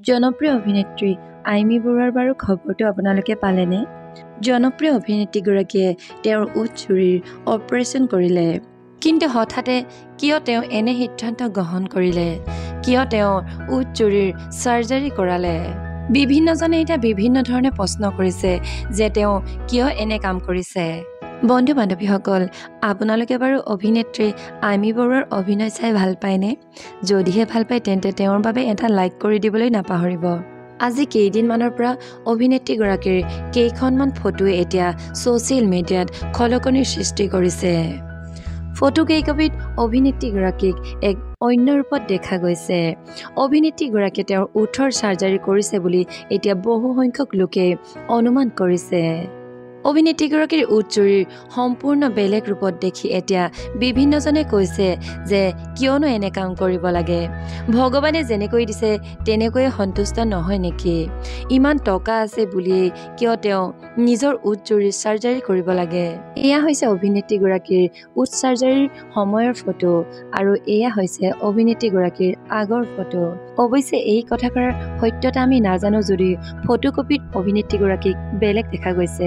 জনপ্ৰিয় অভিনেত্ৰী আইমি বৰুৱাৰ বাৰু খবৰটো আপোনালোকে পালেনে? জনপ্ৰিয় অভিনেত্ৰীগৰাকীয়ে তেওঁৰ ওঠ চুৰিৰ অপাৰেশ্যন কৰিলে। কিন্তু হঠাতে কিয় তেওঁ এনে সিদ্ধান্ত গ্ৰহণ কৰিলে? কিয় তেওঁৰ ওঠ চুৰিৰ চাৰ্জাৰী কৰালে? বিভিন্নজনে এতিয়া বিভিন্ন ধৰণে প্ৰশ্ন কৰিছে যে তেওঁ কিয় এনে কাম কৰিছে। বন্ধু বান্ধৱীসকল, আপোনালোকে বাৰু অভিনেত্ৰী আইমি বৰুৱাৰ অভিনয় চাই ভাল পায়নে? যদিহে ভাল পায় তেন্তে তেওঁৰ বাবে এটা লাইক কৰি দিবলৈ নাপাহৰিব। আজি কেইদিনমানৰ পৰা অভিনেত্ৰীগৰাকীৰ কেইখনমান ফটোৱে এতিয়া ছ'চিয়েল মিডিয়াত খলকনিৰ সৃষ্টি কৰিছে। ফটো কেইকপিত অভিনেত্ৰীগৰাকীক এক অন্য ৰূপত দেখা গৈছে। অভিনেত্ৰীগৰাকীয়ে তেওঁৰ ওঠৰ চাৰ্জাৰী কৰিছে বুলি এতিয়া বহু সংখ্যক লোকে অনুমান কৰিছে। অভিনেত্ৰীগৰাকীৰ ওঠ চুৰিৰ সম্পূৰ্ণ বেলেগ ৰূপত দেখি এতিয়া বিভিন্নজনে কৈছে যে কিয়নো এনে কাম কৰিব লাগে? ভগৱানে যেনেকৈ দিছে তেনেকৈয়ে সন্তুষ্ট নহয় নেকি? ইমান টকা আছে বুলিয়েই কিয় তেওঁ নিজৰ ওঠ চুৰিৰ চাৰ্জাৰী কৰিব লাগে? এয়া হৈছে অভিনেত্ৰীগৰাকীৰ ওঠ চাৰ্জাৰীৰ সময়ৰ ফটো আৰু এয়া হৈছে অভিনেত্ৰীগৰাকীৰ আগৰ ফটো। অৱশ্যে এই কথাষাৰৰ সত্যতা আমি নাজানো যদিও ফটোকপিত অভিনেত্ৰীগৰাকীক বেলেগ দেখা গৈছে।